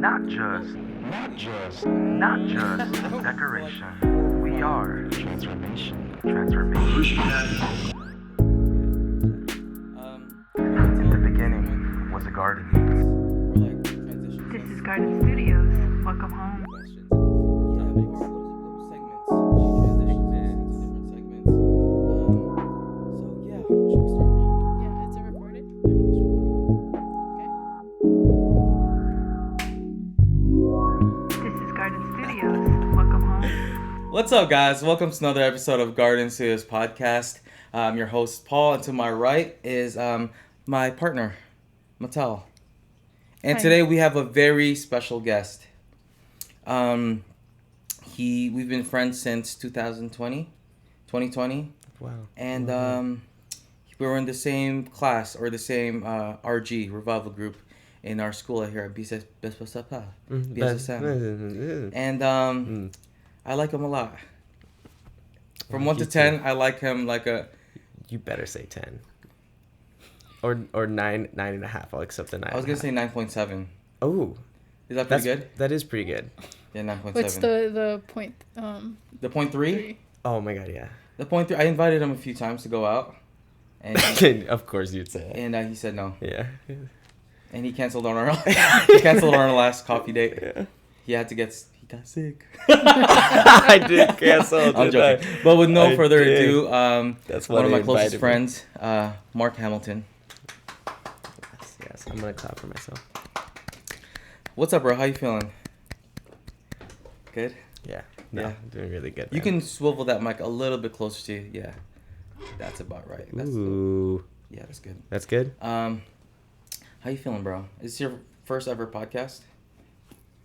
Not just decoration. We are transformation. In the beginning was a garden. This is Garden Studios. Welcome home. Yeah, it's recorded. Okay. This is Garden Studios. Welcome home. What's up, guys? Welcome to another episode of Garden Studios Podcast. I'm your host, Paul, and to my right is my partner, Mattel. And Hi. today we have a very special guest. We've been friends since 2020. Wow. And we were in the same class or the same RG revival group in our school here at BSSM. And I like him a lot. From 1 to 10, I like him like a... You better say 10. Or 9.5. I'll accept the 9. I was going to say 9.7. Oh. Is that pretty good? That is pretty good. Yeah, 9.7. What's the point? The point 3? Oh my god, yeah. The point 3, I invited him a few times to go out. And Of course you'd say it. and he said no. Yeah. And he canceled on our last coffee date. Yeah. He got sick. I did cancel. I'm joking. But with no I further did. ado, That's one of why my they closest invited friends, Mark Hamilton. Yes, I'm gonna clap for myself. What's up, bro? How you feeling? Good? Yeah. No, Yeah. I'm doing really good. You man. can swivel that mic a little bit closer to you. Yeah. That's about right. Ooh. Yeah, that's good. That's good? How you feeling, bro? Is this your first ever podcast?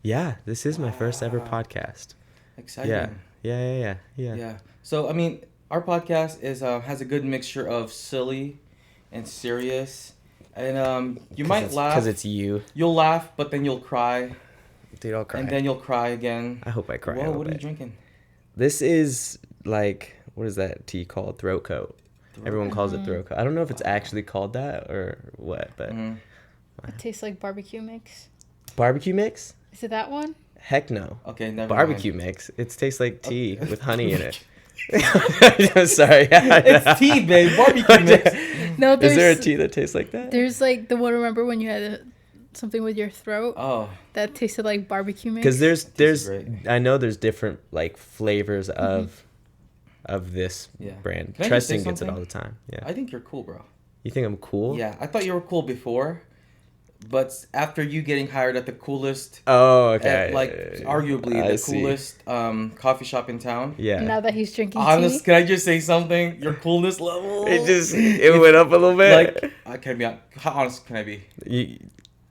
Yeah, this is my first ever podcast. Exciting. Yeah. Yeah. So, I mean, our podcast is has a good mixture of silly and serious. And you might laugh. Because it's you. You'll laugh, but then you'll cry. Dude, I'll cry. And then you'll cry again. I hope I cry. Whoa, a what little are you bit. drinking? This is like, what is that tea called? Throat coat. Everyone calls it throat coat. I don't know if it's actually called that or what, but Mhm. It tastes like barbecue mix. barbecue mix? Is it that one? Heck no. Okay, never Barbecue mind. mix. It tastes like tea Okay. with honey in it. I'm sorry. It's tea, babe. Barbecue mix. No, Is there a tea that tastes like that? There's like the one. Remember when you had something with your throat Oh, that tasted like barbecue mix? Because there's great. I know there's different like flavors of this Yeah. brand. Can I just say Tristan gets it something? all the time. Yeah. I think you're cool, bro. You think I'm cool? Yeah, I thought you were cool before, but after you getting hired at the coolest, Oh, okay. at, like arguably I the see. coolest coffee shop in town. Yeah. Now that he's drinking Honest, tea. can I just say something? Your coolness level. It went up a little bit. like I can be how honest can I be?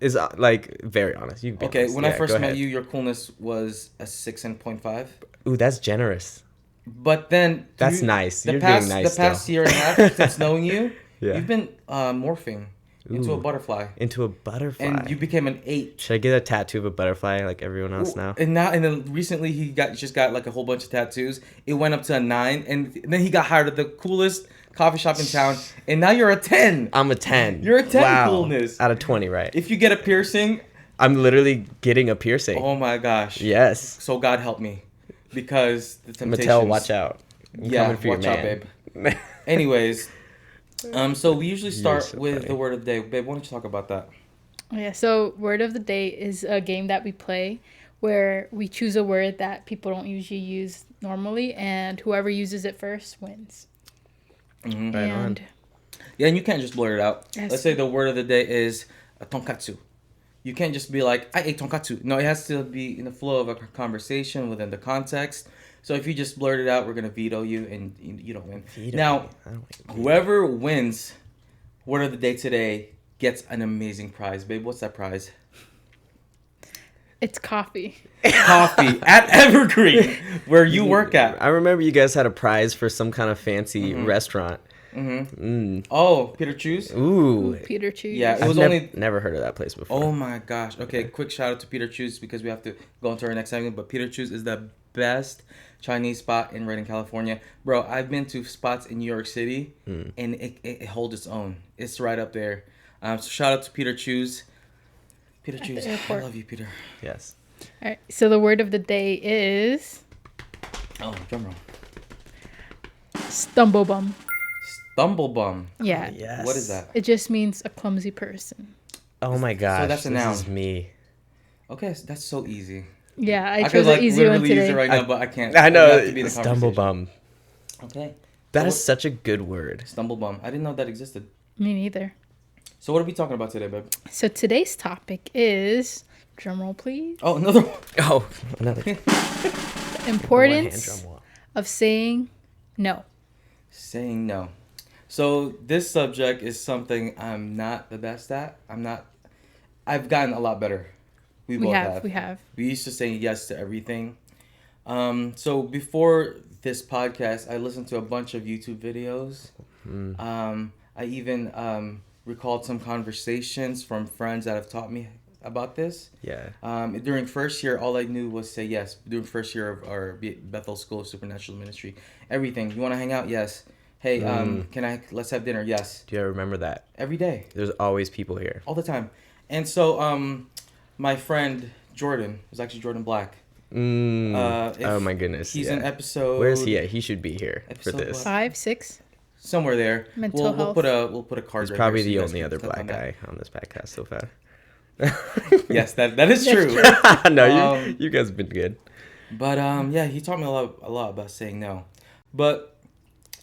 Is like very honest. You can be Okay, honest. when I Yeah, first go met ahead. you, your coolness was a 6.5. Ooh, that's generous. But then That's nice. The You're past being nice the past still. year and a half since knowing you, Yeah. you've been morphing into a Ooh. butterfly, Into a butterfly. and you became an 8. Should I get a tattoo of a butterfly like everyone else now? And then recently he just got like a whole bunch of tattoos. It went up to a 9, and then he got hired at the coolest coffee shop in town, and now you're a 10. I'm a 10. You're a 10 wow. coolness. Out of 20, right? If you get a piercing, I'm literally getting a piercing. oh my gosh. Yes. So God help me, because the temptations. Mattel, watch out. I'm Yeah, coming for your watch out, man. babe. Anyways, so we usually start so with funny. the word of the day. Babe, why don't you talk about that? Yeah, so word of the day is a game that we play where we choose a word that people don't usually use normally, and whoever uses it first wins. Mm-hmm. Right on. And Yeah, and you can't just blurt it out. Yes. Let's say the word of the day is tonkatsu. You can't just be like, I ate tonkatsu. No, it has to be in the flow of a conversation within the context. So if you just blurt it out, we're going to veto you, and you don't win. Veto Now, me. I don't like veto. whoever wins word of the day today gets an amazing prize. Babe, what's that prize? it's coffee. Coffee at Evergreen, where you work at. I remember you guys had a prize for some kind of fancy restaurant. Mm-hmm. Oh, Peter Choose? Ooh. Peter Cheese. Yeah, it I've was only... never heard of that place before. Oh my gosh. Okay, quick shout out to Peter Choose because we have to go into our next segment. But Peter Choose is the best Chinese spot in Redding, California. Bro, I've been to spots in New York City and it holds its own. It's right up there. So shout out to Peter Choose. Peter, the choose. I airport. love you, Peter. Yes. All right. So the word of the day is Oh, drum roll. stumblebum. Stumblebum. Yeah. Yes. What is that? It just means a clumsy person. Oh my gosh. that's a this noun. is me. Okay, so that's so easy. Yeah, I could chose like an easy one literally use it today. right now, but I can't. I It know. would have to be in the conversation. Stumblebum. Okay. That So is what- such a good word. Stumblebum. I didn't know that existed. Me neither. So what are we talking about today, babe? So today's topic is, drumroll please, Oh, another one. Oh, another the one-hand importance drum roll. of saying no. Saying no. So this subject is something I'm not the best at. I've gotten a lot better. We both have. We have. We used to say yes to everything. So before this podcast, I listened to a bunch of YouTube videos. I even recalled some conversations from friends that have taught me about this. Yeah. During first year, all I knew was say yes. During first year of our Bethel School of Supernatural Ministry, everything. You want to hang out? Yes. Hey, let's have dinner? Yes. Do you ever remember that? Every day, There's always people here. all the time. And so, my friend Jordan was actually Jordan Black. Oh my goodness. He's yeah. an episode. Where is he at? He should be here for Episode this. what? 5, 6. Somewhere there. Mental We'll health. put a card. He's right probably there so the you guys only can other click black on that. guy on this podcast so far. Yes, that is true. No, you guys have been good. But yeah, he taught me a lot about saying no. But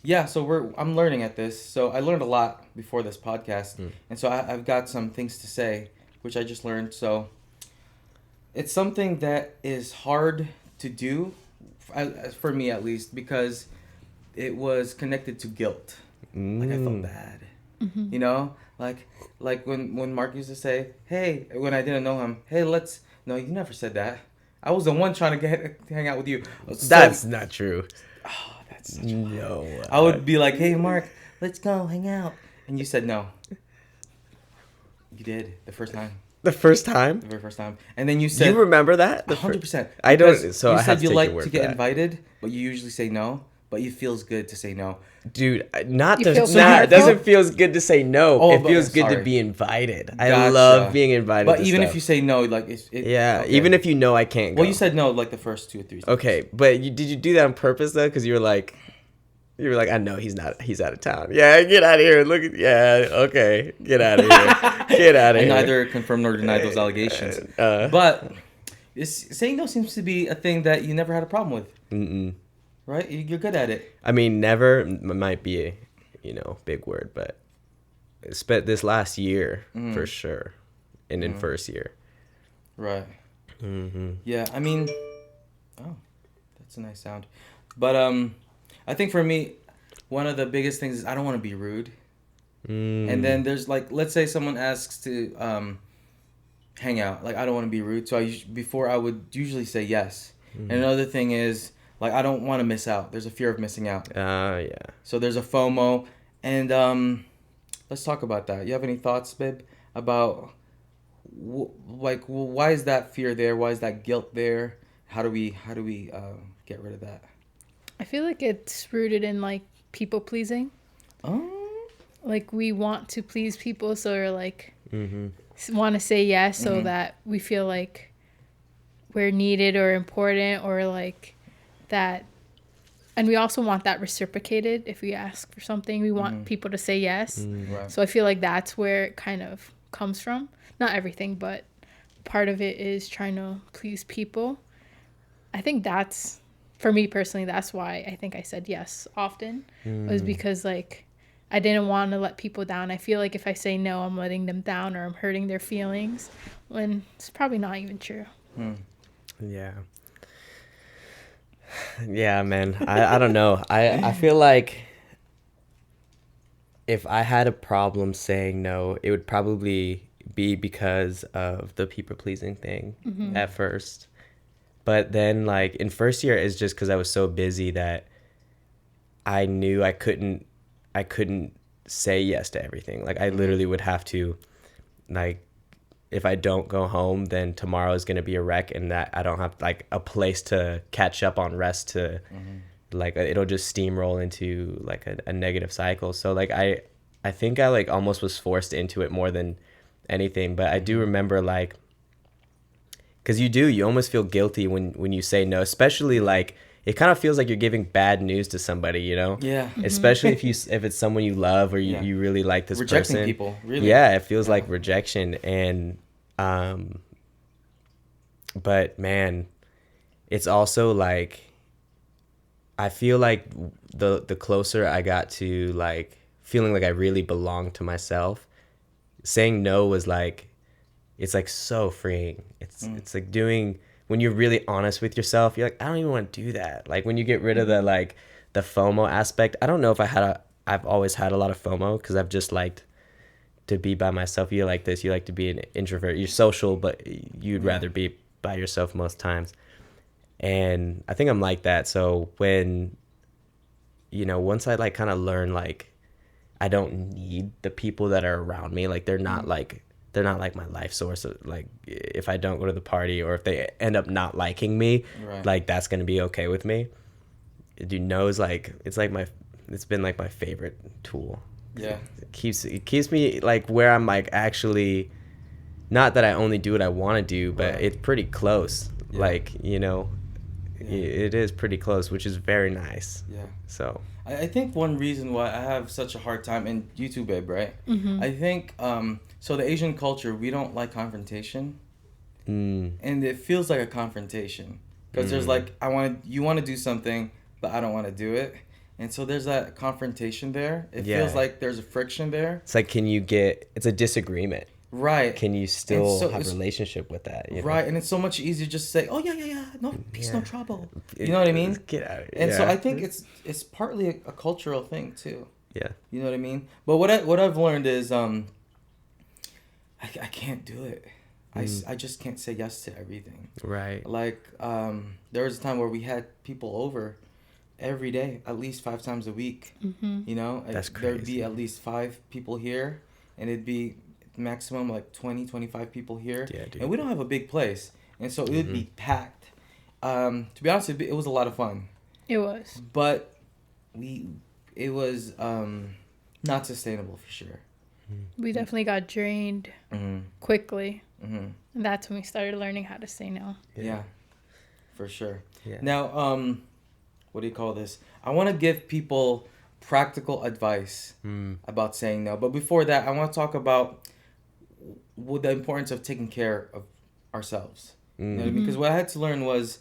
yeah, so I'm learning at this. So I learned a lot before this podcast, and so I've got some things to say, which I just learned. So it's something that is hard to do, for me at least, because it was connected to guilt. Like I felt bad, you know, like when Mark used to say, "Hey," when I didn't know him, "Hey, let's." No, you never said that. I was the one trying to hang out with you. So- That's not true. Oh, that's such No. I would be like, "Hey, Mark, let's go hang out," and you said no. You did the first time, The first time? the very first time, and then you said, You remember that? The 100%. I don't- Because so you I have said to you take like your word to for get that. invited, but you usually say no. But it feels good to say no. Dude, not You to feel not. It powerful? doesn't feel good to say no. Oh, it but- feels good to sorry. be invited. I Gotcha. love being invited. But to even stuff. if you say no, like it yeah, okay. even if you know I can't go. Well, you said no like the first 2 or 3 times. okay, but did you do that on purpose though? Because you were like, I know he's out of town. Yeah, get out of here. Look at okay, get out of here. Get out of I here. neither confirm nor deny those allegations. But saying no seems to be a thing that you never had a problem with, right? You're good at it. I mean, never might be a big word, but spent this last year for sure, and in first year. Right. Yeah, I mean, oh, that's a nice sound. But I think for me, one of the biggest things is I don't want to be rude. And then there's like, let's say someone asks to hang out. Like, I don't want to be rude. So before I would usually say yes. And another thing is, like, I don't want to miss out. There's a fear of missing out. Yeah. So there's a FOMO. And let's talk about that. You have any thoughts, babe, about why is that fear there? Why is that guilt there? How do we get rid of that? I feel like it's rooted in like people pleasing. Oh. Like we want to please people, so we're like want to say yes so that we feel like we're needed or important or like that. And we also want that reciprocated. If we ask for something, we want people to say yes. Right. So I feel like that's where it kind of comes from. Not everything, but part of it is trying to please people. I think that's, for me personally, that's why I think I said yes often. Was because like I didn't want to let people down. I feel like if I say no, I'm letting them down or I'm hurting their feelings, when it's probably not even true. Yeah. Yeah, man. I don't know. I feel like if I had a problem saying no, it would probably be because of the people pleasing thing at first. But then like in first year, it's just because I was so busy that I knew I couldn't say yes to everything. Like I literally would have to, like, if I don't go home, then tomorrow is going to be a wreck, and that I don't have like a place to catch up on rest to like, it'll just steamroll into like a negative cycle. So like I think I like almost was forced into it more than anything. But I do remember like because you almost feel guilty when you say no, especially like it kind of feels like you're giving bad news to somebody, you know? Yeah. Especially if it's someone you love or you really like this Rejecting person. people, really. Yeah, it feels like rejection. And but man, it's also like I feel like the closer I got to like feeling like I really belong to myself, saying no was like, it's like so freeing. It's like doing, when you're really honest with yourself, you're like, I don't even want to do that. Like when you get rid of the like the FOMO aspect. I don't know if I've always had a lot of FOMO because I've just liked to be by myself. You're like this, you like to be an introvert. You're social, but you'd rather be by yourself most times. And I think I'm like that. So when, once I like kind of learn like I don't need the people that are around me, like they're not like my life source. Like if I don't go to the party or if they end up not liking me, like that's gonna be okay with me. Dude knows, like it's been like my favorite tool. Yeah, it keeps me like where I'm like actually, not that I only do what I want to do, but it's pretty close. Like it is pretty close, which is very nice. Yeah. So I think one reason why I have such a hard time, and you too, babe, right? I think so the Asian culture, we don't like confrontation, and it feels like a confrontation because there's like you want to do something, but I don't want to do it, and so there's that confrontation there. It feels like there's a friction there. It's like, it's a disagreement. Right. Can you still have a relationship with that? Right, and it's so much easier just to say, oh yeah, no peace, no trouble. You know what I mean? Get out of here. And so I think it's partly a cultural thing too. Yeah. You know what I mean? But what I've learned is I can't do it. I just can't say yes to everything. Right. Like there was a time where we had people over every day, at least 5 times a week. You know? That's crazy. There'd be at least 5 people here, and it'd be maximum like 20-25 people here. Yeah, dude. And we don't have a big place, and so it would be packed. To be honest, it was a lot of fun. It was. But it was not sustainable for sure. We definitely got drained quickly. And that's when we started learning how to say no. Yeah, for sure. Yeah. Now, what do you call this? I want to give people practical advice about saying no. But before that, I want to talk about the importance of taking care of ourselves. You know what I mean? Because what I had to learn was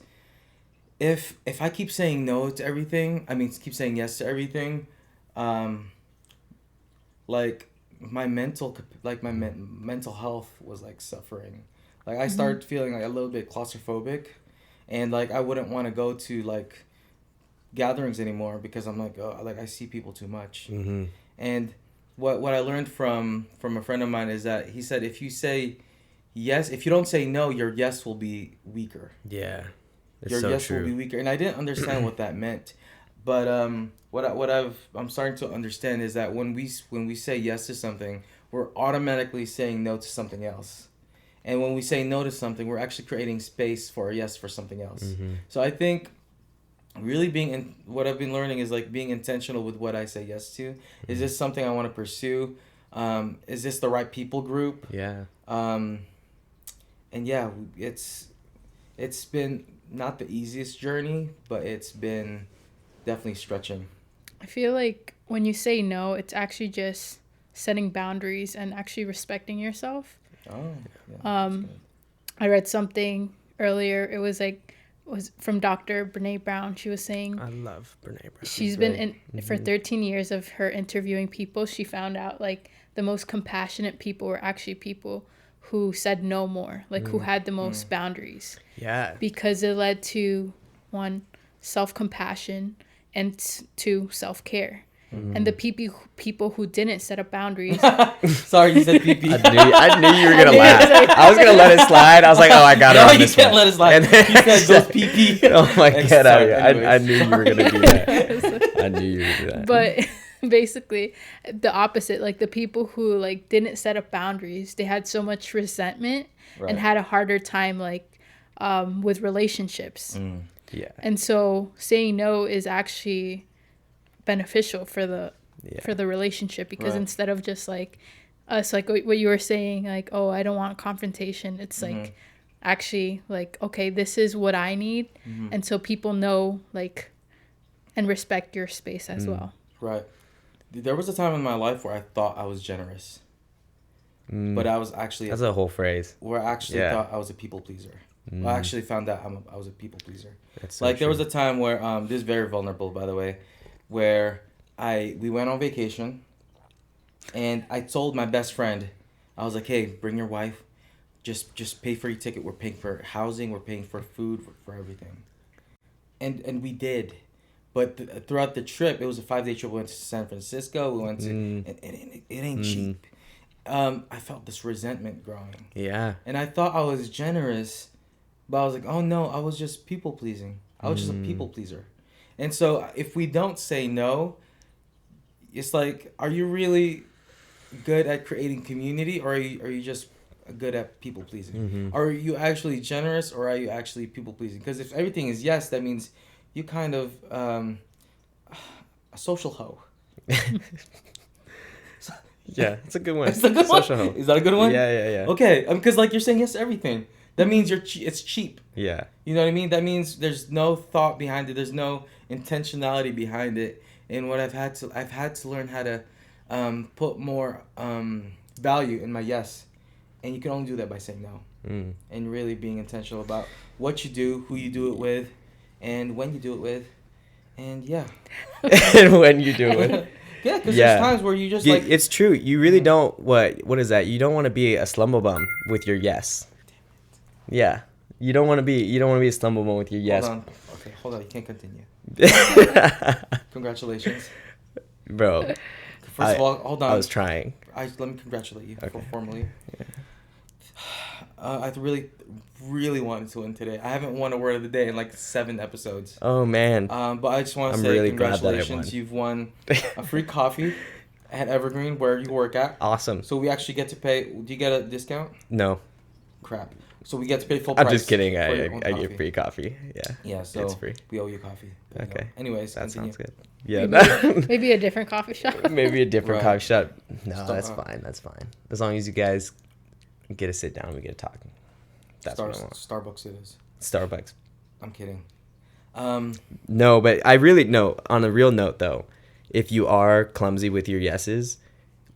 if I keep saying no to everything, keep saying yes to everything, like my mental health was like suffering. Like I started feeling like a little bit claustrophobic, and like I wouldn't want to go to like gatherings anymore because I'm like, oh, like I see people too much. And what I learned from a friend of mine is that he said if you say yes, if you don't say no, your yes will be weaker. Yeah. It's Your so yes true. will be weaker. And I didn't understand what that meant. But I'm starting to understand is that when we say yes to something, we're automatically saying no to something else. And when we say no to something, we're actually creating space for a yes for something else. So I think really what I've been learning is like being intentional with what I say yes to. Is this something I want to pursue? Is this the right people group? Yeah. And yeah, it's been not the easiest journey, but it's been definitely stretching. I feel like when you say no, it's actually just setting boundaries and actually respecting yourself. Oh, yeah. I read something earlier. It was from Dr. Brene Brown. She was saying, I love Brene Brown. She's been for 13 years of her interviewing people. She found out like the most compassionate people were actually people who said no more, like who had the most boundaries. Yeah. Because it led to 1, self-compassion, and 2, self-care. And the people who didn't set up boundaries. Sorry, you said PEEPEE. I knew you were gonna laugh. I was gonna let it slide. I was like, oh, I got it. No, on you this can't one. let it slide. And then You said those PEEPEE. Oh my god! Sorry, I knew you were gonna do that. I knew you were gonna do that. But basically, the opposite. Like the people who like didn't set up boundaries, they had so much resentment and had a harder time with relationships. Yeah. And so saying no is actually beneficial for the relationship because instead of just like us, like what you were saying, like, oh, I don't want confrontation, it's like actually like, okay, this is what I need. And so people know like and respect your space as well. Right. There was a time in my life where I thought I was generous, but I was actually That's a whole phrase. where I actually Yeah. thought I was a people pleaser. Well, I actually found out I was a people pleaser. That's so Like there was true. a time where this is very vulnerable, by the way, where we went on vacation, and I told my best friend, I was like, hey, bring your wife, just pay for your ticket. We're paying for housing. We're paying for food, for everything, and we did. But throughout the trip, it was a 5-day trip. We went to San Francisco. We went to, and it ain't cheap. I felt this resentment growing. Yeah. And I thought I was generous, but I was like, oh no, I was just people pleasing. I was just a people pleaser. And so if we don't say no, it's like, are you really good at creating community, or are you just good at people pleasing? Are you actually generous, or are you actually people pleasing? Because if everything is yes, that means you kind of a social hoe. Yeah, it's a good one. Is that a good Social one? hoe. Is that a good one? Yeah. Okay, because like you're saying yes to everything. That means it's cheap. Yeah. You know what I mean? That means there's no thought behind it. There's no intentionality behind it. And what I've had to learn how to put more value in my yes. And you can only do that by saying no. And really being intentional about what you do, who you do it with, and when you do it with. And yeah. And when you do it. Yeah, because there's times where you just like... It's true. You really don't... What is that? You don't want to be a slumber bum with your yes. Yeah. You don't want to be a slumber bum with your yes. Hold on. You can't continue. Congratulations. Bro. First of all, hold on. I was trying. Let me congratulate you Okay. formally. Yeah. I really wanted to win today. I haven't won a word of the day in like 7 episodes. Oh, man. But I just want to I'm say really glad that I congratulations. won. You've won a free coffee at Evergreen, where you work at. Awesome. So we actually get to pay. Do you get a discount? No. Crap. So we get to pay full price. I'm just kidding. for I your own coffee. get free coffee. Yeah. Yeah, so it's free. we owe you coffee. There you Okay. go. Anyways, That continue. sounds good. Yeah. Maybe a different coffee shop. Maybe a different Right. coffee shop. No, Stop. that's fine. That's fine. As long as you guys get to sit down, we get to talk. That's what I want. Starbucks it is. Starbucks. I'm kidding. No, but I really no. On a real note, though, if you are clumsy with your yeses,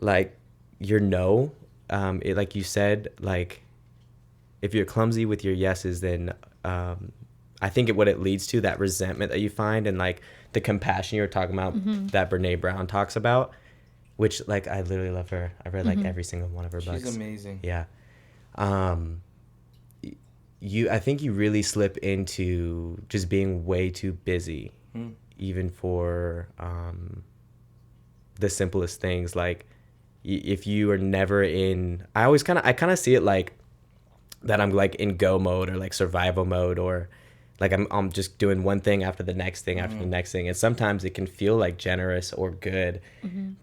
like your no, like you said, like if you're clumsy with your yeses, then I think what it leads to, that resentment that you find, and like the compassion you were talking about that Brene Brown talks about, which like I literally love her. I read like every single one of her books. She's amazing. Yeah. I think you really slip into just being way too busy, even for the simplest things. Like if you are never in, I kind of see it like that I'm like in go mode or like survival mode, or like I'm just doing one thing after the next thing after the next thing. And sometimes it can feel like generous or good,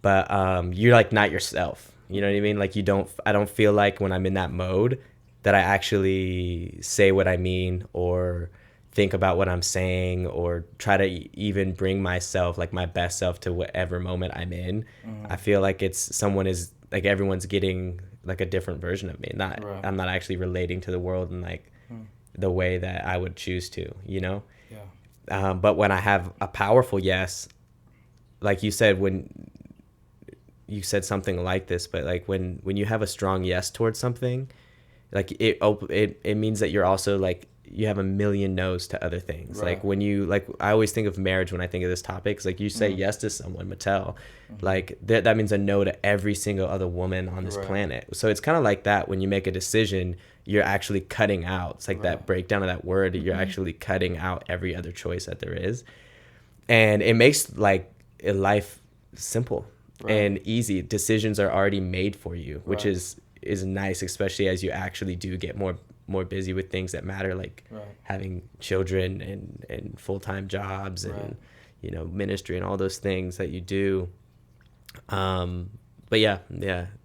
but you're like not yourself. You know what I mean? Like I don't feel like when I'm in that mode that I actually say what I mean or think about what I'm saying or try to even bring myself, like my best self, to whatever moment I'm in. I feel like everyone's getting like a different version of me. Right. I'm not actually relating to the world in like the way that I would choose to, you know? Yeah. But when I have a powerful yes, like you said, when you said something like this, but like when you have a strong yes towards something, like it means that you're also like you have a million no's to other things. Right. Like when you like, I always think of marriage when I think of this topic. It's like you say yes to someone, Mattel, like that means a no to every single other woman on this planet. So it's kind of like that. When you make a decision, you're actually cutting out. It's like that breakdown of that word. You're actually cutting out every other choice that there is, and it makes like a life simple and easy. Decisions are already made for you, which is nice, especially as you actually do get more busy with things that matter, like having children and full-time jobs and ministry and all those things that you do. But yeah,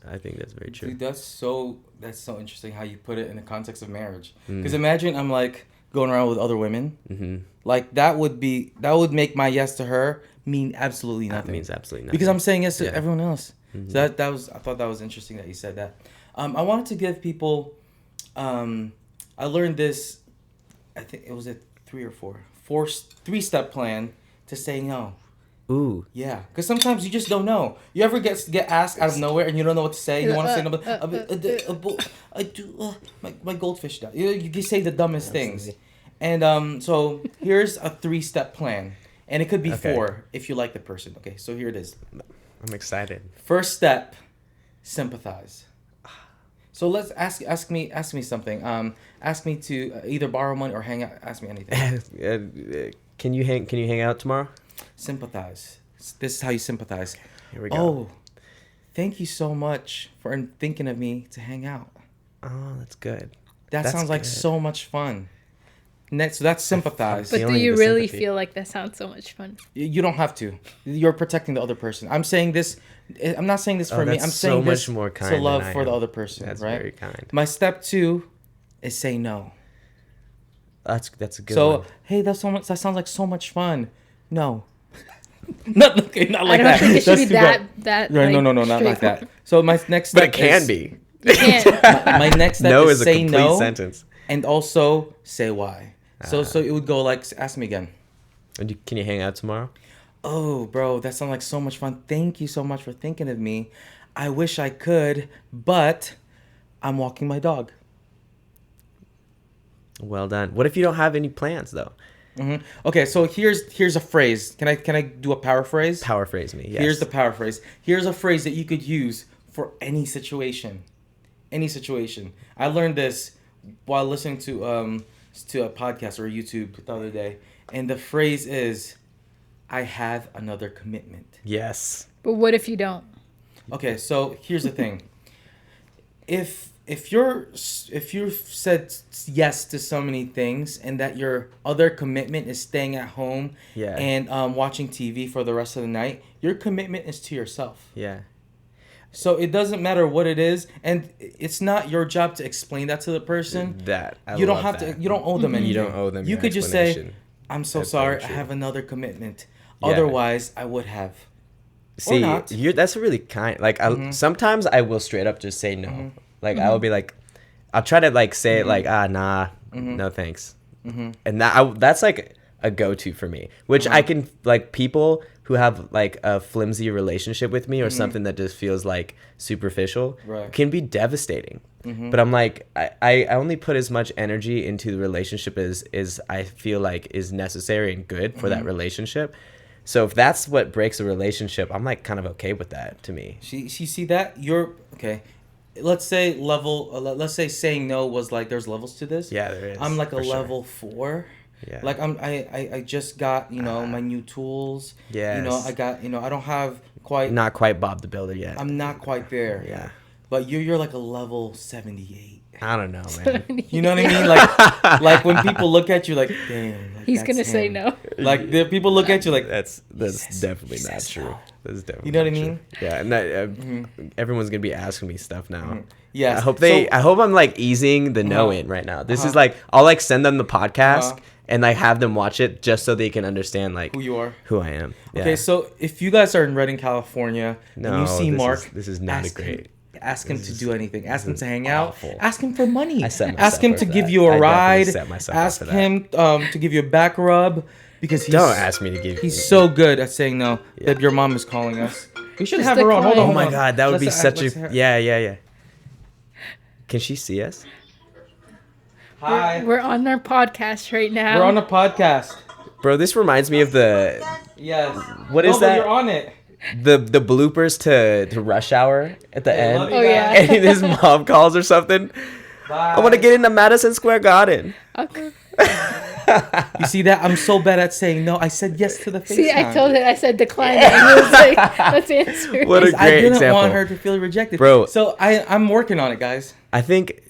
I think that's very true. Dude, that's so interesting how you put it in the context of marriage. Because imagine I'm like going around with other women, like that would make my yes to her mean absolutely nothing. That means absolutely nothing because I'm saying yes to everyone else. So I thought that was interesting that you said that. I wanted to give people I learned this. I think it was a 3-step plan to say no. Ooh. Yeah, because sometimes you just don't know. You ever get asked out of nowhere and you don't know what to say? You want to say no, my goldfish died. You say the dumbest things, and so here's a 3-step plan, and it could be 4 if you like the person. Okay, so here it is. I'm excited. First step, sympathize. So let's ask me something. Ask me to either borrow money or hang out. Ask me anything. Can you hang out tomorrow? Sympathize. This is how you sympathize. Here we go. Oh, thank you so much for thinking of me to hang out. Oh, that's good. That sounds like so much fun. Next, so that's sympathize. But do you really feel like that sounds so much fun? You don't have to. You're protecting the other person. I'm saying this. I'm not saying this for me. I'm saying so this much more kind to love than I for the am. other person. That's right? very kind. My step 2 is say no. That's a good So one. hey, that sounds like so much fun. No. not like I don't that. think it should That's be too bad. that. Right, like, no, not like that. straightforward. So my next step But it can is, be. You can't. my next step No is is a say complete no sentence. and also say why. So it would go like, ask me again. Can you hang out tomorrow? Oh, bro, that sounds like so much fun. Thank you so much for thinking of me. I wish I could, but I'm walking my dog. Well done. What if you don't have any plans though? Mm-hmm. Okay, so here's a phrase. Can I do a paraphrase? Paraphrase me. Yes. Here's the paraphrase. Here's a phrase that you could use for any situation. Any situation. I learned this while listening to a podcast or YouTube the other day, and the phrase is, "I have another commitment." Yes. But what if you don't? Okay, so here's the thing. If you've said yes to so many things and that your other commitment is staying at home and watching TV for the rest of the night, your commitment is to yourself. Yeah. So it doesn't matter what it is, and it's not your job to explain that to the person. You don't have to. You don't owe them anything. You don't owe them. You your could just say, explanation. "I'm so That's sorry. very I true. have another commitment. Yeah. Otherwise, I would have." See, not. that's really kind. Like, sometimes I will straight up just say no. Like, I will be like, I'll try to like say it like, nah, no thanks. And that's like a go-to for me, which I can like people who have like a flimsy relationship with me or something that just feels like superficial can be devastating. But I'm like, I only put as much energy into the relationship as I feel like is necessary and good for that relationship. So if that's what breaks a relationship, I'm like kind of okay with that to me. She see that you're okay. Let's say let's say saying no was like there's levels to this. Yeah, there is. I'm like a for sure. level 4. Yeah. Like I just got my new tools. Yes. I got I don't have quite. Not quite Bob the Builder yet. I'm not quite there. Yeah. But you're like a level 78. I don't know, man. You know what I mean? Like when people look at you like, damn. Like, He's that's gonna say him. no. Like the people look at you like That's says- definitely he not says true. no. That's definitely You know what I not true. mean? Yeah, and that, everyone's gonna be asking me stuff now. Yes. I hope I'm like easing the no in right now. This is like I'll like send them the podcast and like have them watch it just so they can understand like who you are. who I am. Yeah. Okay, so if you guys are in Redding, California, and you see Mark, this is not a ask him- great. Ask him This to is- do anything. Ask him this to is hang out. awful. Ask him for money. I set myself Ask him up to for give that. you a I definitely ride. set myself up Ask for that. him to give you a back rub because he's Don't ask me to give. He's so good at saying no. Babe, your mom is calling us. We should Just have her on. Hold on. decline. Oh my hold on. god, that would be Let's- such let's a have- yeah. Can she see us? Hi. We're on our podcast right now. We're on a podcast. Bro, this reminds me of the Yes. What is but that? You're on it. the bloopers to Rush Hour at the Hey, end. love you Oh, guys. yeah. And his mom calls or something. Bye. I want to get into Madison Square Garden. Okay. You see that? I'm so bad at saying no. I said yes to the FaceTime. See, I told it. I said decline, and he was like, "Let's answer." What a I great didn't example. want her to feel rejected. Bro. So I'm working on it, guys. I think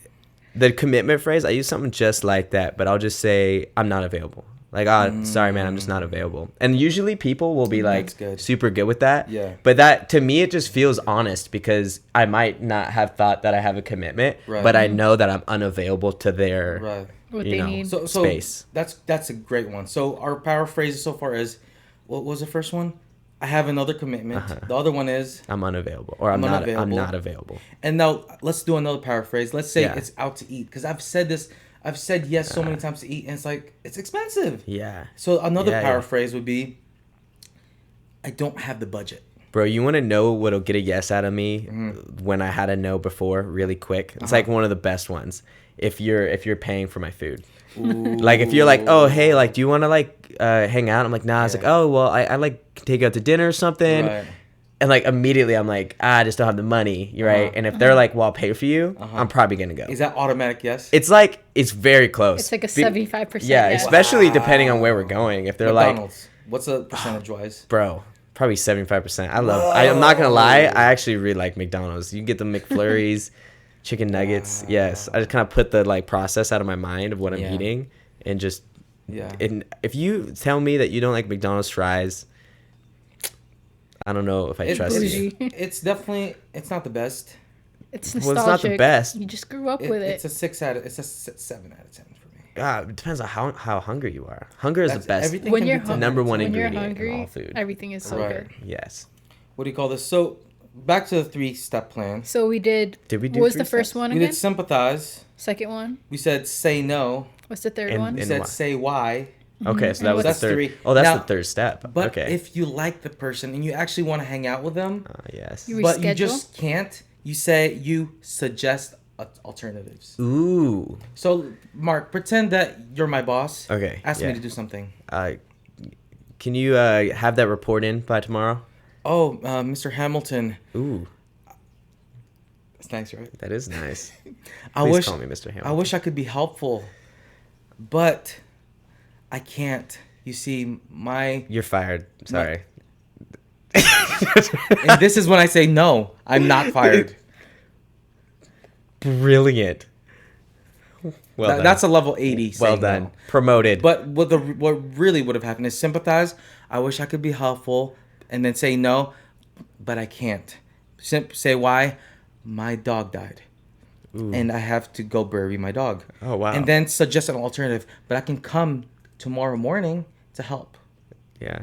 the commitment phrase, I use something just like that, but I'll just say, I'm not available. Like, sorry, man, I'm just not available. And usually people will be like That's good. super good with that. Yeah. But that, to me, it just feels honest because I might not have thought that I have a commitment, Right. but I know that I'm unavailable to their Right. What you they know, need. So space. That's a great one. So our paraphrase so far is, what was the first one? I have another commitment. The other one is, I'm unavailable. Or I'm unavailable. not available. and now let's do another paraphrase. Let's say Yeah. it's out to eat, because I've said this I've said yes so many times to eat, and it's like, it's expensive. Yeah. So another Yeah, yeah. paraphrase would be, I don't have the budget. Bro, you want to know what'll get a yes out of me when I had a no before, really quick? It's like one of the best ones. If you're paying for my food. Like if you're like, oh hey, like do you want to like hang out? I'm like, nah. It's like, oh well, I like take you out to dinner or something. Right. And like immediately I'm like, I just don't have the money, right? And if they're like, well, I'll pay for you, I'm probably gonna go. Is that automatic yes? It's like it's very close. It's like a 75%. Yeah, yes. especially depending on where we're going. If they're McDonald's. What's the percentage wise? like, bro, probably 75%. I'm not gonna lie, I actually really like McDonald's. You get the McFlurries, chicken nuggets. Yes, I just kind of put the like process out of my mind of what I'm eating, and just And if you tell me that you don't like McDonald's fries, I don't know if I trust you. It's definitely, it's not the best. It's Well, nostalgic. it's not the best. You just grew up with it. It's a 7 out of 10 for me. It depends on how hungry you are. Hunger is the best. Everything When can you're be hungry, number one when you're ingredient in hungry, all food. everything is so Right. good. Yes. What do you call this? So back to the 3-step plan. So we did. Did we do What was 3 the first steps? one We again? did sympathize. Second one. We said say no. What's the third And- one? We and said why? say why. Okay, so And that was the that's third. 3. Oh, that's Now- the third step. But okay. if you like the person and you actually want to hang out with them, Yes. You but you reschedule? just can't, you suggest alternatives. Ooh. So, Mark, pretend that you're my boss. Okay. Ask yeah. me to do something. Can you have that report in by tomorrow? Oh, Mr. Hamilton. Ooh, That's nice, right? that is nice. I Please wish call me Mr. Hamilton. I wish I could be helpful, but I can't. You see, You're fired. Sorry. and this is when I say no. I'm not fired. Brilliant. Well done. That's a level 80. well saying done. no. Promoted. But what really would have happened is sympathize. I wish I could be helpful, and then say no, but I can't. Say why? My dog died, and I have to go bury my dog. Oh, wow. And then suggest an alternative, but I can come tomorrow morning to help. Yeah.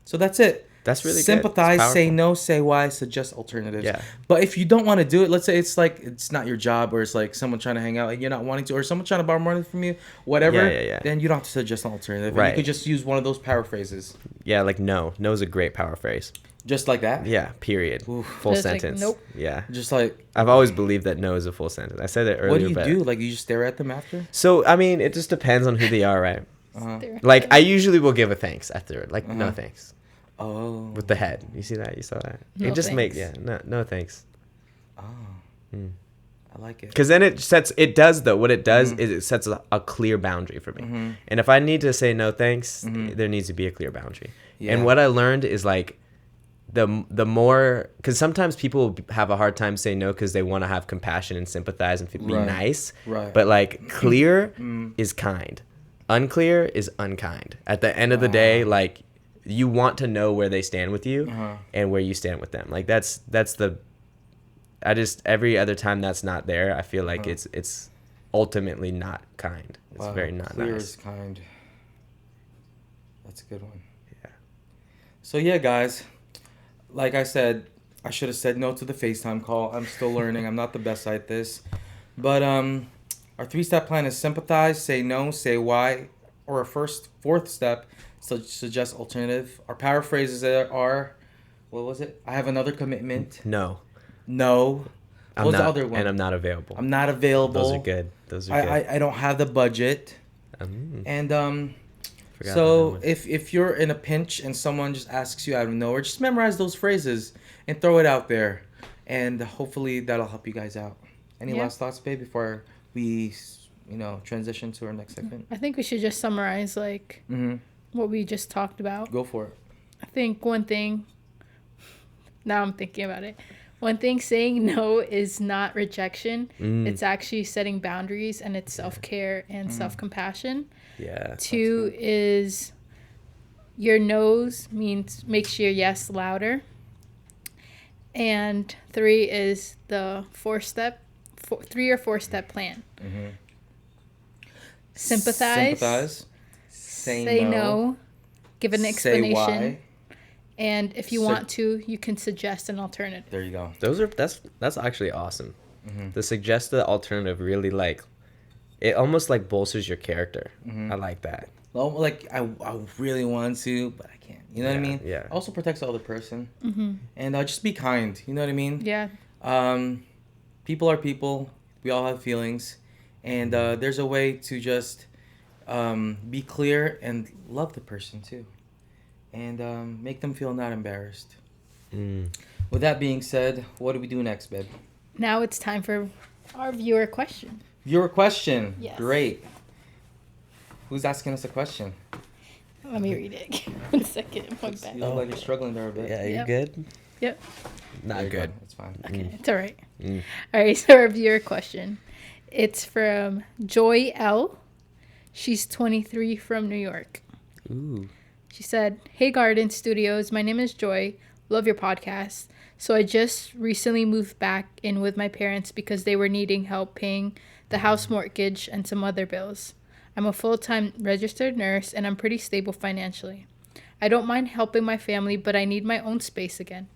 So that's it. That's really good. Sympathize, It's say powerful. no, say why, suggest alternatives. Yeah. But if you don't want to do it, let's say it's like it's not your job, or it's like someone trying to hang out and you're not wanting to, or someone trying to borrow money from you, whatever. Yeah. Then you don't have to suggest an alternative. And Right. you could just use one of those paraphrases, Yeah, like no. No is a great power phrase. just like that. Yeah, period. Full Just like, sentence. nope. Yeah. Just like, I've always believed that no is a full sentence. I said it earlier. what do you but... do? Like you just stare at them after? So, I mean, it just depends on who they are, right? There. Like, I usually will give a thanks after it. Like, no thanks. Oh. With the head. You see that? You saw that? No it just makes, thanks. no thanks. I like it. Because then it does though. What it does is it sets a clear boundary for me. And if I need to say no thanks, there needs to be a clear boundary. Yeah. And what I learned is like, the more, because sometimes people have a hard time saying no because they want to have compassion and sympathize and be Right. nice. Right. But like clear is kind, unclear is unkind. At the end of the day, like you want to know where they stand with you and where you stand with them. Like that's the. I just every other time that's not there, I feel like it's ultimately not kind. It's Wow, very not clear nice. is kind. That's a good one. Yeah. So yeah, guys, like I said, I should have said no to the FaceTime call. I'm still learning. I'm not the best at this. But our 3-step plan is sympathize, say no, say why, or our fourth step, suggest alternative. Our paraphrases are, what was it? I have another commitment. No. No. I'm What was not, the other one? and I'm not available. I'm not available. Those are good. Those are good. I don't have the budget. And Forgot so about that one. if you're in a pinch and someone just asks you out of nowhere, just memorize those phrases and throw it out there, and hopefully that'll help you guys out. Any Yeah. last thoughts, babe, before we transition to our next segment? I think we should just summarize like what we just talked about. Go for it. I think one thing, now I'm thinking about it. One thing, saying no is not rejection. It's actually setting boundaries, and it's self-care and self-compassion. Yeah. 2 is your no's makes your yes louder. And 3 is the 3 or 4 step plan. Sympathize. Say no. Give an explanation. Say why. And if you want to, you can suggest an alternative. There you go. That's actually awesome. The suggested alternative really like It almost like bolsters your character. Mhm. I like that. Well, like I really want to, but I can't. You know what I Yeah, mean? yeah. Also protects the other person, Mm-hmm. and just be kind. You know what I mean? Yeah. People are people. We all have feelings, and there's a way to just be clear and love the person too, and make them feel not embarrassed. Mm. With that being said, what do we do next, babe? Now it's time for our viewer question. Viewer question. Yes. Great. Who's asking us a question? Let me read it. 1 second. My You bad. look like you're struggling there a bit. Yeah, you Yep. good? Yep. There Not you good. go. It's fine. Okay, it's all right. Mm. All right, so our viewer question. It's from Joy L. She's 23 from New York. Ooh. She said, "Hey Garden Studios, my name is Joy. Love your podcast. So I just recently moved back in with my parents because they were needing help paying the house mortgage and some other bills. I'm a full-time registered nurse and I'm pretty stable financially. I don't mind helping my family, but I need my own space again.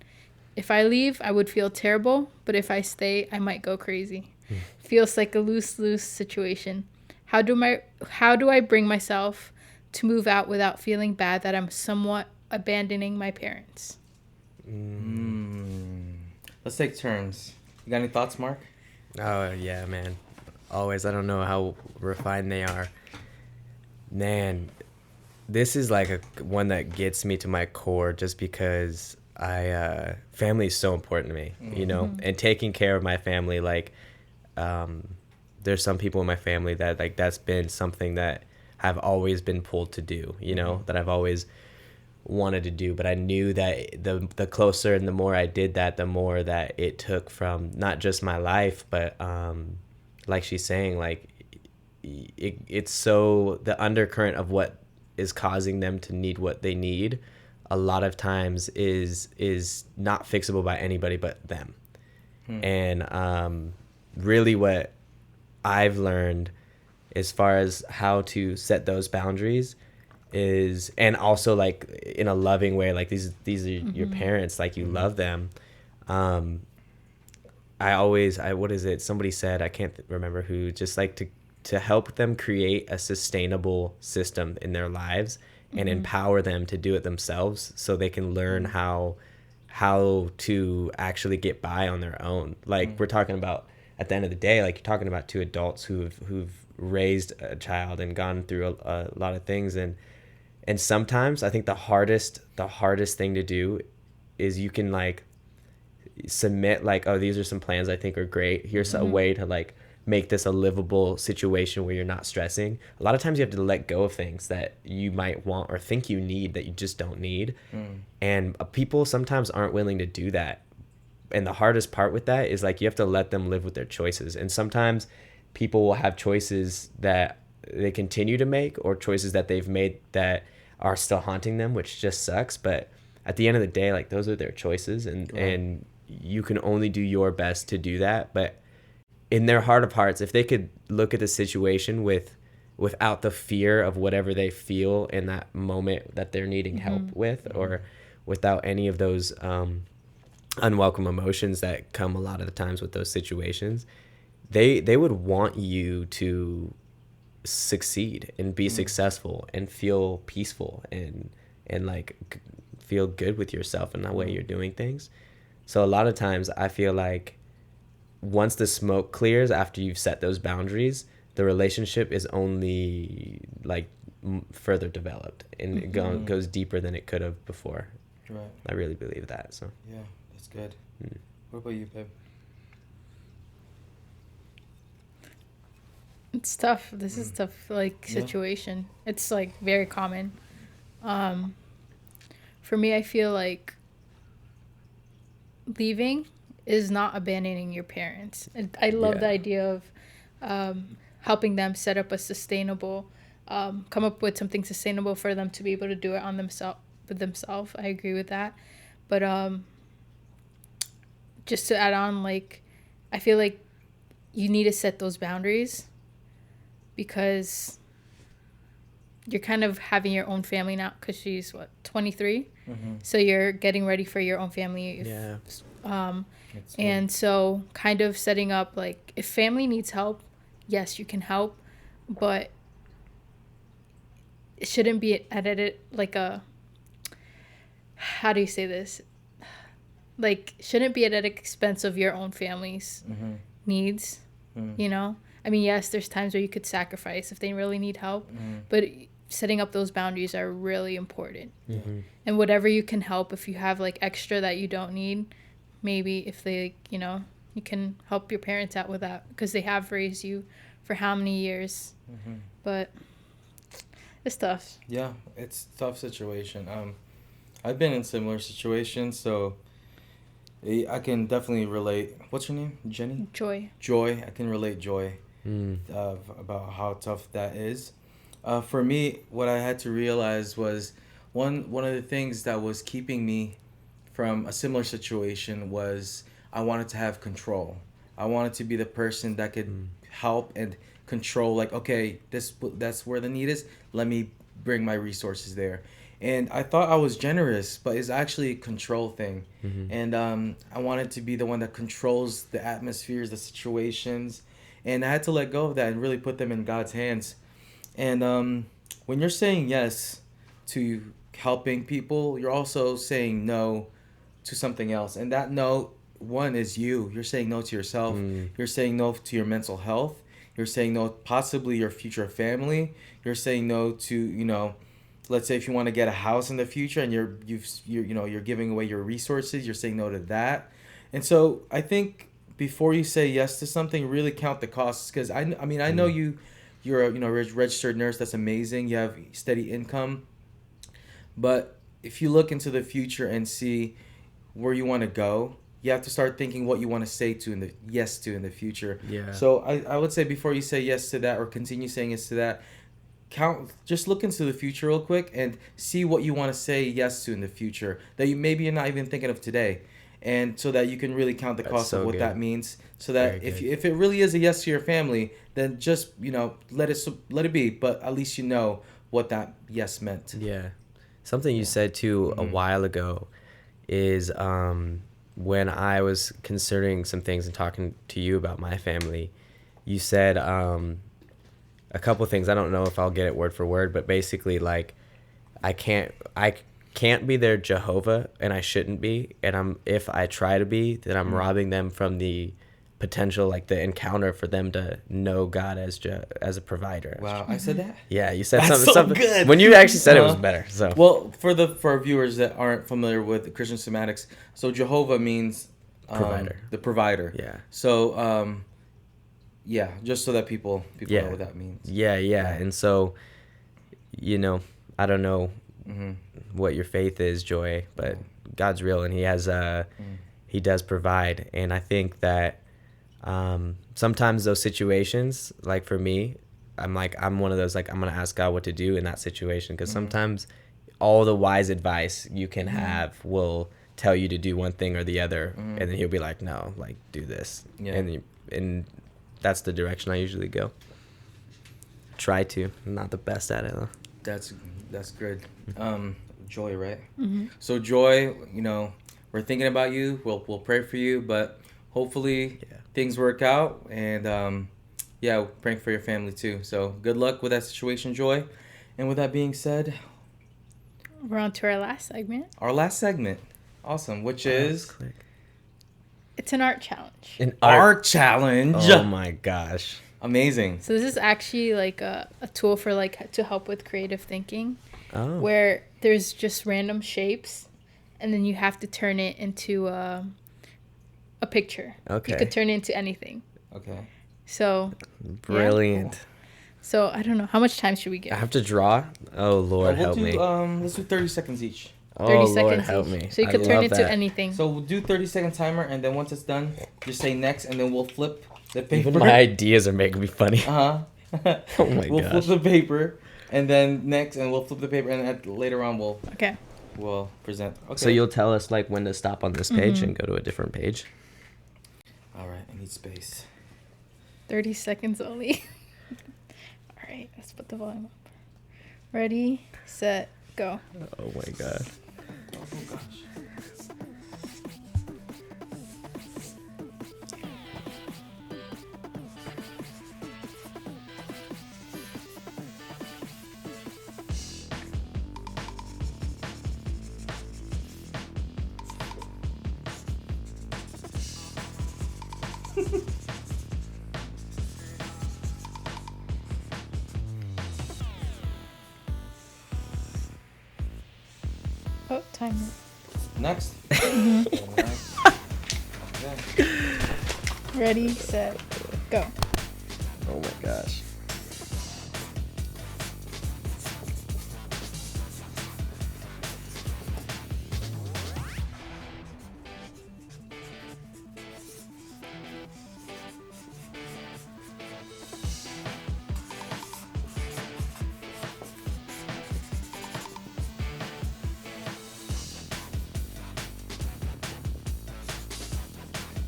If I leave, I would feel terrible, but if I stay, I might go crazy. Feels like a lose-lose situation. How do I bring myself to move out without feeling bad that I'm somewhat abandoning my parents?" Let's take turns. You got any thoughts, Mark? Oh, yeah, man. Always. I don't know how refined they are. Man, this is like one that gets me to my core just because family is so important to me, you know, and taking care of my family, like, there's some people in my family that like that's been something that I've always been pulled to do, you know, that I've always wanted to do, but I knew that the closer and the more I did that, the more that it took from not just my life, but like she's saying, like it's so the undercurrent of what is causing them to need what they need a lot of times is not fixable by anybody but them. And really what I've learned as far as how to set those boundaries is, and also like in a loving way, like these are your parents, like you love them. What is it? Somebody said, I can't remember who, just like to help them create a sustainable system in their lives and empower them to do it themselves so they can learn how to actually get by on their own. Like we're talking about at the end of the day, like you're talking about two adults who've raised a child and gone through a lot of things, and sometimes I think the hardest thing to do is you can like submit like, oh, these are some plans I think are great. Here's a way to like make this a livable situation where you're not stressing. A lot of times you have to let go of things that you might want or think you need that you just don't need. And people sometimes aren't willing to do that. And the hardest part with that is like you have to let them live with their choices. And sometimes people will have choices that they continue to make or choices that they've made that are still haunting them, which just sucks. But at the end of the day, like those are their choices, and you can only do your best to do that. But in their heart of hearts, if they could look at the situation without the fear of whatever they feel in that moment that they're needing help with, or without any of those unwelcome emotions that come a lot of the times with those situations, they would want you to succeed and be successful and feel peaceful and like feel good with yourself and the way you're doing things. So a lot of times I feel like once the smoke clears after you've set those boundaries, the relationship is only like further developed and it goes deeper than it could have before. Right. I really believe that. So Yeah, that's good. What about you, babe? It's tough. This is tough, like, situation. It's, like, very common. For me, I feel like leaving is not abandoning your parents. And I love the idea of helping them set up a sustainable, come up with something sustainable for them to be able to do it on themselves. I agree with that. But just to add on, like, I feel like you need to set those boundaries because you're kind of having your own family now because she's, 23? So you're getting ready for your own family. And so kind of setting up, like, if family needs help, yes, you can help. but it shouldn't be edited like a, how do you say this? Like, shouldn't be at the expense of your own family's needs, you know? I mean, yes, there's times where you could sacrifice if they really need help, but setting up those boundaries are really important. And whatever you can help, if you have like extra that you don't need, maybe if they, you know, you can help your parents out with that because they have raised you for how many years. But it's tough. Yeah, it's a tough situation. I've been in similar situations, so I can definitely relate. What's your name? Jenny? Joy. Joy. I can relate Joy about how tough that is. For me, what I had to realize was one of the things that was keeping me from a similar situation was I wanted to have control. I wanted to be the person that could help and control, like, okay, that's where the need is. Let me bring my resources there. And I thought I was generous, but it's actually a control thing. And I wanted to be the one that controls the atmospheres, the situations. And I had to let go of that and really put them in God's hands. And when you're saying yes to helping people, you're also saying no to something else. And that no, one, is you. You're saying no to yourself. You're saying no to your mental health. You're saying no possibly your future family. You're saying no to, you know, let's say if you want to get a house in the future and you're giving away your resources, you're saying no to that. And so I think before you say yes to something, really count the costs. Because I mean, I know you're a registered nurse. That's amazing. You have steady income. But if you look into the future and see where you want to go, you have to start thinking what you want to say to yes to in the future. Yeah. So I would say before you say yes to that or continue saying yes to that, just look into the future real quick and see what you want to say yes to in the future that you're not even thinking of today, and so that you can really count the cost of what that means, so that if it really is a yes to your family, then just, you know, let it be, but at least you know what that yes meant. Yeah. Something you said too a while ago is when I was considering some things and talking to you about my family, you said a couple things. I don't know if I'll get it word for word, but basically, like, I can't be their Jehovah, and I shouldn't be. And if I try to be, then I'm robbing them from the potential, like the encounter for them to know God as a provider. Wow, I said that? Yeah, you said That's something good. When you actually said it was better. So well, for our viewers that aren't familiar with Christian semantics, so Jehovah means provider. The provider. Yeah. So yeah, just so that people know what that means. Yeah. And so, you know, I don't know what your faith is, Joy, but God's real, and He has He does provide. And I think that sometimes those situations, like for me, I'm one of those, like, I'm gonna ask God what to do in that situation, because sometimes all the wise advice you can have will tell you to do one thing or the other, and then He'll be like, no, like, do this. And that's the direction I usually go. Try to. I'm not the best at it, though. That's good. Joy, right? So Joy, you know, we're thinking about you. We'll pray for you, but hopefully things work out. And we're praying for your family too. So good luck with that situation, Joy. And with that being said, we're on to our last segment. Awesome, which is it's an art challenge. An art challenge. Oh my gosh. Amazing. So this is actually like a tool for like to help with creative thinking, where there's just random shapes, and then you have to turn it into a picture. Okay. You could turn it into anything. Okay. So. Brilliant. Yeah. So I don't know, how much time should we give? I have to draw. Oh Lord, help me. Let's do 30 seconds each. 30 seconds Lord, help each. me. So you could turn it to anything. So we'll do 30-second timer, and then once it's done, just say next, and then we'll flip the paper. Even my ideas are making me funny. Oh my We'll gosh. flip the paper, and then next, and we'll flip the paper, and later on we'll present. Okay. So you'll tell us like when to stop on this page and go to a different page. All right, I need space. 30 seconds only. All right, let's put the volume up. Ready, set, go. Oh my god. Oh gosh. Oh, time. Next. Ready, set, go. Oh my gosh.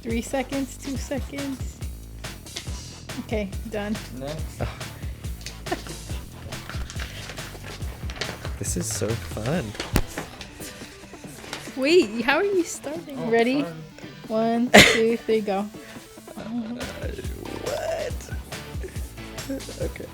Three seconds, 2 seconds. Okay, done. Next. This is so fun. Wait, how are you starting? Oh, Ready? sorry. 1, 2, 3, go. What? Okay.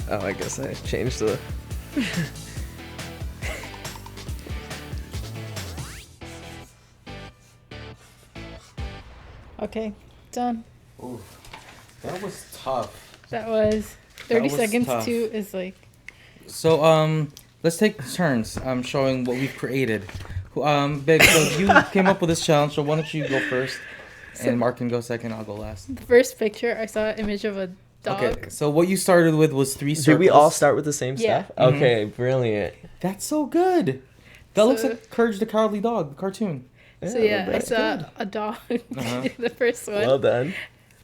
Oh, I guess I changed the. Okay, done. Ooh, that was tough. That was 30 was seconds tough. too is like So let's take turns. Showing what we've created. Babe, so you came up with this challenge. So why don't you go first, and Mark can go second. I'll go last. the first picture I saw an image of a dog. Okay. So what you started with was 3 circles. Did we all start with the same Yeah. stuff? Okay, brilliant. That's so good. That looks So- like Courage the Cowardly Dog, the cartoon. So yeah, I that's saw good. a dog. Uh-huh. The first one. Well done.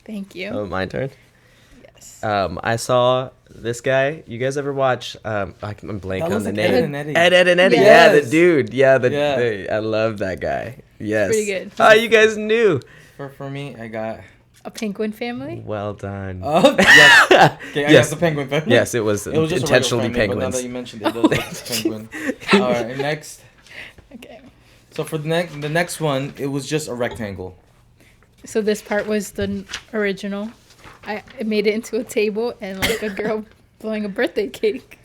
Thank you. Oh, my turn. Yes. I saw this guy. You guys ever watch? I'm blank That on looks the like name. Ed and Eddie. Ed and Eddie. Yes. Yeah, the dude. Yeah, Yeah. I love that guy. Yes. Pretty good. Oh, you guys knew. For me, I got. A penguin family. Well done. Oh yes. Okay, I Yes. got the penguin family. Yes, it was It was just intentionally a regular family, but now penguins. that you mentioned it, it was like penguin. All right, next. Okay. So for the next one, it was just a rectangle. So this part was the original. I made it into a table and like a girl blowing a birthday cake.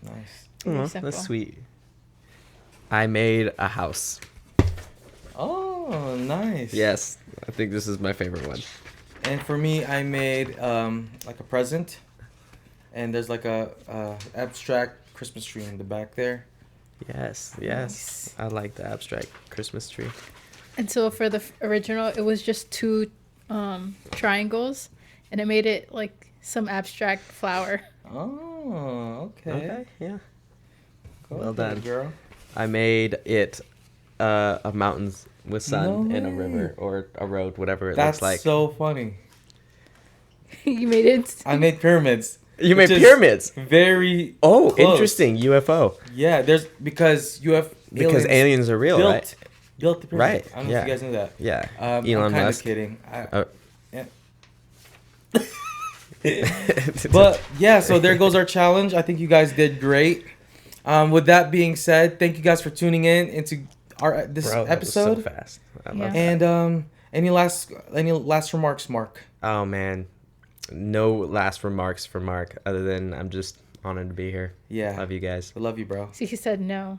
Nice. Pretty Aw, simple. that's sweet. I made a house. Oh, nice. Yes, I think this is my favorite one. And for me, I made like a present, and there's like a abstract Christmas tree in the back there. Yes, yes. I like the abstract Christmas tree. And so for the original, it was just 2 triangles, and I made it like some abstract flower. Oh, okay. Okay, yeah. Go Well ahead, done. girl. I made it a mountains with sun No and a way. river or a road, whatever it That's looks like. so funny. You made it. I made pyramids. You made which is pyramids. Very. Oh, close. interesting. UFO. Yeah, there's because you have Because aliens are real, built, right? Built the pyramid. Right, I don't know yeah. if you guys knew that. Yeah. I'm Elon kind of Musk. kidding. Oh. Yeah. But yeah, so there goes our challenge. I think you guys did great. With that being said, thank you guys for tuning in into our this Bro, that was so episode. fast. I Yeah. love that. And any last remarks, Mark? Oh man, no last remarks for Mark other than I'm just honored to be here. Yeah. Love you guys. I love you, bro. See, he said no.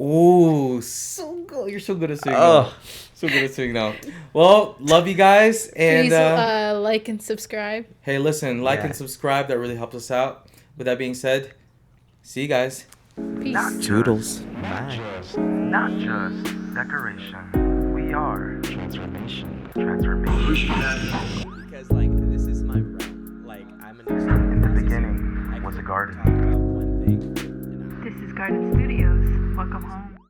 Ooh, so good. You're so good at singing. Oh. So good at singing now. Well, love you guys. And Please like and subscribe. hey, listen, like Yeah. and subscribe. That really helps us out. With that being said, see you guys. Peace. Toodles. Not just decoration. We are transformation. Transformation. Because like this is my realm. Like I'm an In the beginning was a garden. This is Garden Studios. Welcome home.